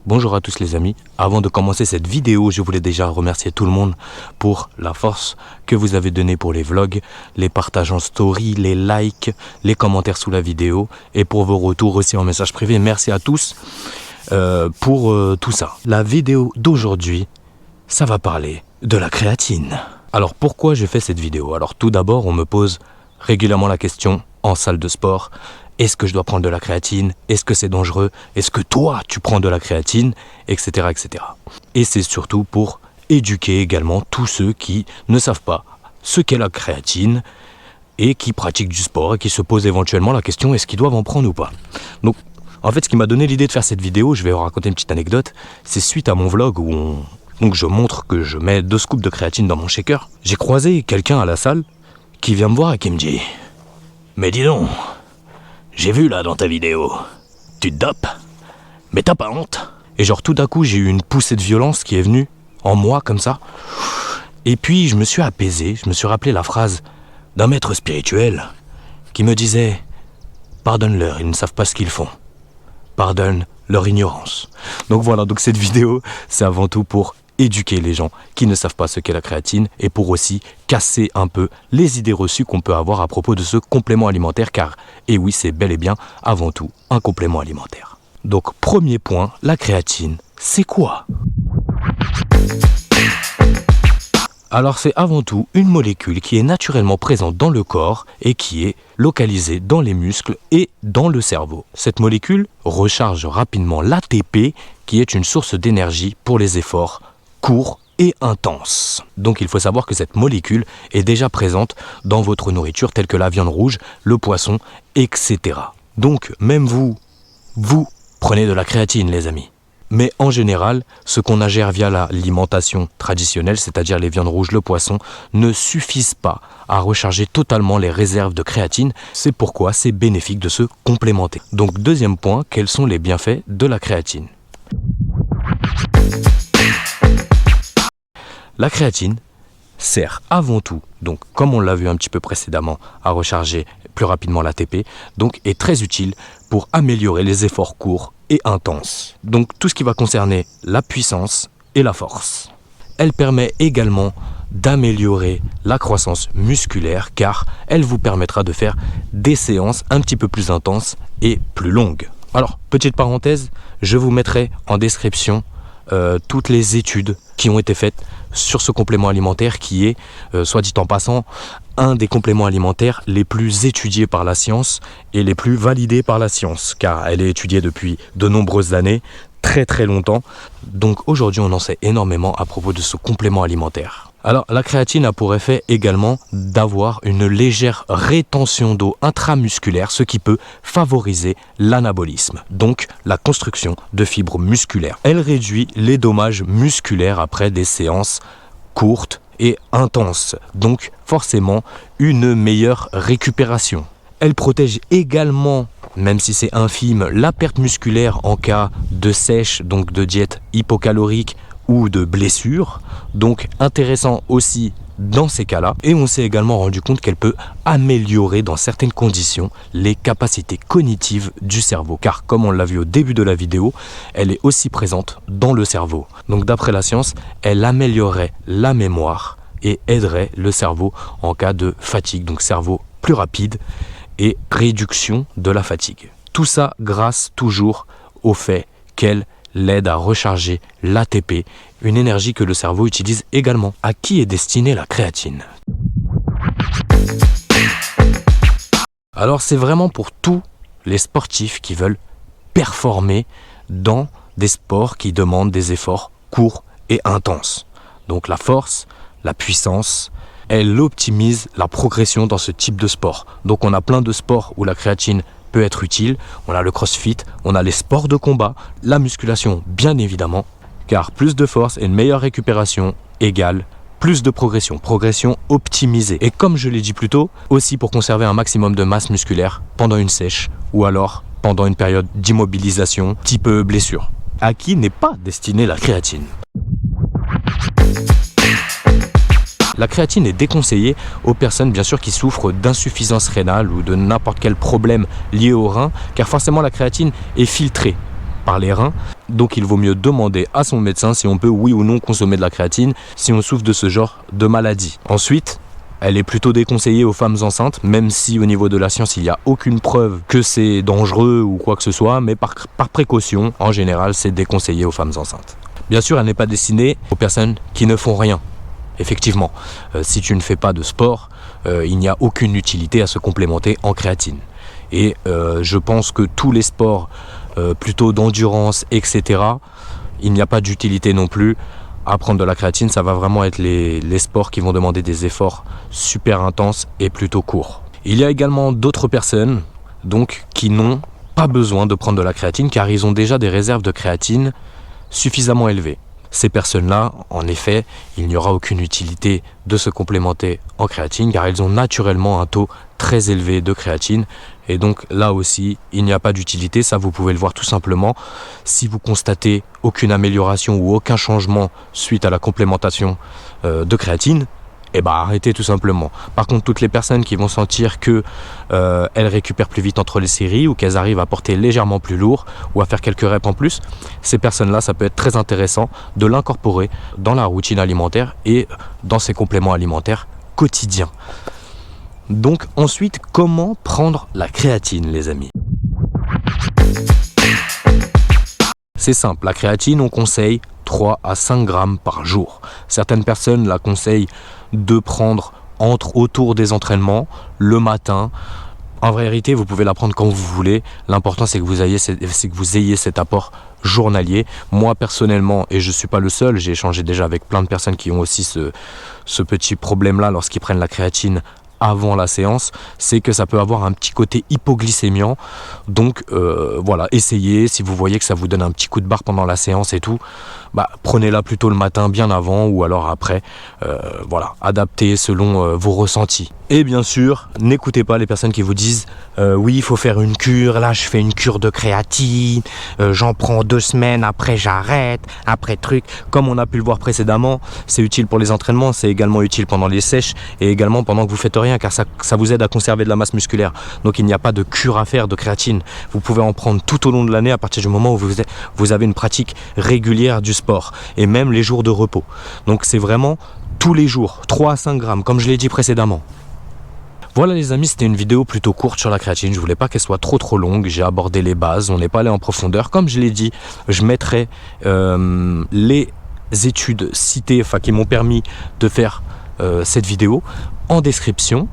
Bonjour à tous les amis, avant de commencer cette vidéo, je voulais déjà remercier tout le monde pour la force que vous avez donnée pour les vlogs, les partages en story, les likes, les commentaires sous la vidéo et pour vos retours aussi en message privé. Merci à tous pour tout ça. La vidéo d'aujourd'hui, ça va parler de la créatine. Alors pourquoi j'ai fait cette vidéo? Alors tout d'abord, on me pose régulièrement la question en salle de sport. Est-ce que je dois prendre de la créatine? Est-ce que c'est dangereux? Est-ce que toi, tu prends de la créatine? Etc. etc. Et c'est surtout pour éduquer également tous ceux qui ne savent pas ce qu'est la créatine et qui pratiquent du sport et qui se posent éventuellement la question est-ce qu'ils doivent en prendre ou pas? Donc, en fait, ce qui m'a donné l'idée de faire cette vidéo, je vais vous raconter une petite anecdote, c'est suite à mon vlog où donc je montre que je mets 2 scoops de créatine dans mon shaker. J'ai croisé quelqu'un à la salle qui vient me voir et qui me dit « Mais dis donc, j'ai vu là dans ta vidéo, tu te dopes, mais t'as pas honte ?» Et genre tout d'un coup j'ai eu une poussée de violence qui est venue en moi comme ça. Et puis je me suis apaisé, je me suis rappelé la phrase d'un maître spirituel qui me disait « Pardonne-leur, ils ne savent pas ce qu'ils font. Pardonne leur ignorance. » Donc voilà, donc cette vidéo c'est avant tout pour éduquer les gens qui ne savent pas ce qu'est la créatine et pour aussi casser un peu les idées reçues qu'on peut avoir à propos de ce complément alimentaire car, et oui, c'est bel et bien avant tout un complément alimentaire. Donc premier point, la créatine, c'est quoi? Alors c'est avant tout une molécule qui est naturellement présente dans le corps et qui est localisée dans les muscles et dans le cerveau. Cette molécule recharge rapidement l'ATP qui est une source d'énergie pour les efforts courts et intenses. Donc il faut savoir que cette molécule est déjà présente dans votre nourriture telle que la viande rouge, le poisson, etc. Donc même vous prenez de la créatine les amis. Mais en général, ce qu'on ingère via l'alimentation traditionnelle, c'est-à-dire les viandes rouges, le poisson, ne suffisent pas à recharger totalement les réserves de créatine. C'est pourquoi c'est bénéfique de se complémenter. Donc deuxième point, quels sont les bienfaits de la créatine? La créatine sert avant tout, donc comme on l'a vu un petit peu précédemment, à recharger plus rapidement l'ATP, donc est très utile pour améliorer les efforts courts et intenses. Donc tout ce qui va concerner la puissance et la force. Elle permet également d'améliorer la croissance musculaire car elle vous permettra de faire des séances un petit peu plus intenses et plus longues. Alors, petite parenthèse, je vous mettrai en description toutes les études qui ont été faites sur ce complément alimentaire qui est, soit dit en passant, un des compléments alimentaires les plus étudiés par la science et les plus validés par la science, car elle est étudiée depuis de nombreuses années, très très longtemps. Donc aujourd'hui on en sait énormément à propos de ce complément alimentaire. Alors la créatine a pour effet également d'avoir une légère rétention d'eau intramusculaire, ce qui peut favoriser l'anabolisme, donc la construction de fibres musculaires. Elle réduit les dommages musculaires après des séances courtes et intenses, donc forcément une meilleure récupération. Elle protège également, même si c'est infime, la perte musculaire en cas de sèche, donc de diète hypocalorique ou de blessure, donc intéressant aussi dans ces cas-là. Et on s'est également rendu compte qu'elle peut améliorer dans certaines conditions les capacités cognitives du cerveau, car comme on l'a vu au début de la vidéo, elle est aussi présente dans le cerveau. Donc d'après la science, elle améliorerait la mémoire et aiderait le cerveau en cas de fatigue, donc cerveau plus rapide et réduction de la fatigue. Tout ça grâce toujours au fait qu'elle l'aide à recharger l'ATP, une énergie que le cerveau utilise également. À qui est destinée la créatine? Alors c'est vraiment pour tous les sportifs qui veulent performer dans des sports qui demandent des efforts courts et intenses. Donc la force, la puissance, elle optimise la progression dans ce type de sport. Donc on a plein de sports où la créatine peut être utile. On a le crossfit, on a les sports de combat, la musculation bien évidemment, car plus de force et une meilleure récupération égale plus de progression optimisée. Et comme je l'ai dit plus tôt, aussi pour conserver un maximum de masse musculaire pendant une sèche ou alors pendant une période d'immobilisation type blessure. À qui n'est pas destinée la créatine? La créatine est déconseillée aux personnes bien sûr qui souffrent d'insuffisance rénale ou de n'importe quel problème lié aux reins, car forcément la créatine est filtrée par les reins. Donc il vaut mieux demander à son médecin si on peut oui ou non consommer de la créatine si on souffre de ce genre de maladie. Ensuite, elle est plutôt déconseillée aux femmes enceintes, même si au niveau de la science, il n'y a aucune preuve que c'est dangereux ou quoi que ce soit, mais par précaution, en général, c'est déconseillé aux femmes enceintes. Bien sûr, elle n'est pas destinée aux personnes qui ne font rien. Effectivement, si tu ne fais pas de sport, il n'y a aucune utilité à se complémenter en créatine. Et je pense que tous les sports plutôt d'endurance, etc., il n'y a pas d'utilité non plus à prendre de la créatine. Ça va vraiment être les sports qui vont demander des efforts super intenses et plutôt courts. Il y a également d'autres personnes donc, qui n'ont pas besoin de prendre de la créatine car ils ont déjà des réserves de créatine suffisamment élevées. Ces personnes-là, en effet, il n'y aura aucune utilité de se complémenter en créatine car elles ont naturellement un taux très élevé de créatine et donc là aussi, il n'y a pas d'utilité. Ça, vous pouvez le voir tout simplement. Si vous constatez aucune amélioration ou aucun changement suite à la complémentation de créatine, eh ben arrêtez tout simplement. Par contre, toutes les personnes qui vont sentir que elles récupèrent plus vite entre les séries ou qu'elles arrivent à porter légèrement plus lourd ou à faire quelques reps en plus, ces personnes-là, ça peut être très intéressant de l'incorporer dans la routine alimentaire et dans ses compléments alimentaires quotidiens. Donc ensuite, comment prendre la créatine, les amis? C'est simple, la créatine, on conseille 3 à 5 grammes par jour. Certaines personnes la conseillent de prendre autour des entraînements, le matin. En vérité, vous pouvez la prendre quand vous voulez. L'important, c'est que vous ayez cet apport journalier. Moi, personnellement, et je ne suis pas le seul, j'ai échangé déjà avec plein de personnes qui ont aussi ce petit problème-là lorsqu'ils prennent la créatine avant la séance, c'est que ça peut avoir un petit côté hypoglycémiant. Donc voilà, essayez, si vous voyez que ça vous donne un petit coup de barre pendant la séance et tout, prenez-la plutôt le matin bien avant ou alors après. Voilà, adaptez selon vos ressentis. Et bien sûr, n'écoutez pas les personnes qui vous disent oui, il faut faire une cure, là je fais une cure de créatine, j'en prends 2 semaines, après j'arrête, après truc. Comme on a pu le voir précédemment, c'est utile pour les entraînements, c'est également utile pendant les sèches et également pendant que vous faites rien car ça vous aide à conserver de la masse musculaire. Donc il n'y a pas de cure à faire de créatine. Vous pouvez en prendre tout au long de l'année à partir du moment où vous avez une pratique régulière du sport et même les jours de repos. Donc c'est vraiment tous les jours, 3 à 5 grammes comme je l'ai dit précédemment. Voilà les amis, c'était une vidéo plutôt courte sur la créatine, je voulais pas qu'elle soit trop longue, j'ai abordé les bases, on n'est pas allé en profondeur. Comme je l'ai dit, je mettrai les études citées, qui m'ont permis de faire cette vidéo en description.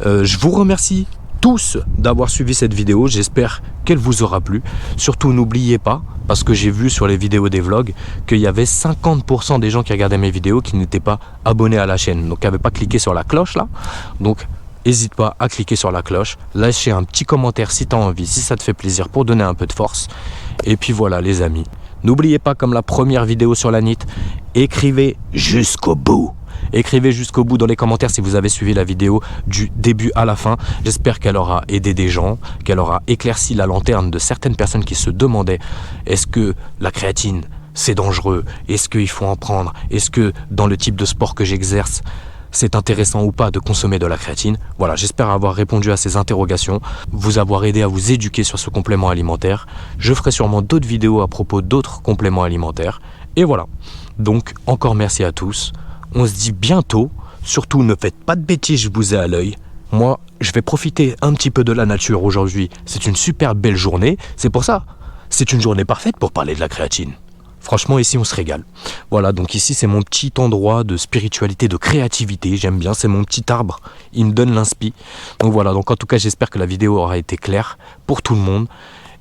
Je vous remercie tous d'avoir suivi cette vidéo, j'espère qu'elle vous aura plu. Surtout n'oubliez pas, parce que j'ai vu sur les vidéos des vlogs qu'il y avait 50% des gens qui regardaient mes vidéos qui n'étaient pas abonnés à la chaîne, donc qui n'avaient pas cliqué sur la cloche là. Donc n'hésite pas à cliquer sur la cloche, lâcher un petit commentaire si tu as envie, si ça te fait plaisir pour donner un peu de force. Et puis voilà les amis, n'oubliez pas comme la première vidéo sur la NEAT, écrivez jusqu'au bout. Écrivez jusqu'au bout dans les commentaires si vous avez suivi la vidéo du début à la fin. J'espère qu'elle aura aidé des gens, qu'elle aura éclairci la lanterne de certaines personnes qui se demandaient est-ce que la créatine c'est dangereux, est-ce qu'il faut en prendre, est-ce que dans le type de sport que j'exerce c'est intéressant ou pas de consommer de la créatine. Voilà, j'espère avoir répondu à ces interrogations, vous avoir aidé à vous éduquer sur ce complément alimentaire. Je ferai sûrement d'autres vidéos à propos d'autres compléments alimentaires. Et voilà, donc encore merci à tous. On se dit bientôt, surtout ne faites pas de bêtises, je vous ai à l'œil. Moi, je vais profiter un petit peu de la nature aujourd'hui. C'est une super belle journée, c'est pour ça. C'est une journée parfaite pour parler de la créatine. Franchement, ici, on se régale. Voilà, donc ici, c'est mon petit endroit de spiritualité, de créativité. J'aime bien, c'est mon petit arbre. Il me donne l'inspi. Donc voilà, donc en tout cas, j'espère que la vidéo aura été claire pour tout le monde.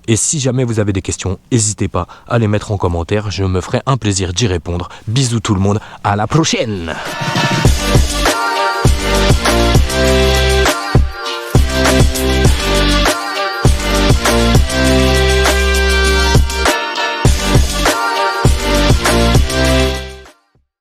Et si jamais vous avez des questions, n'hésitez pas à les mettre en commentaire. Je me ferai un plaisir d'y répondre. Bisous tout le monde, à la prochaine!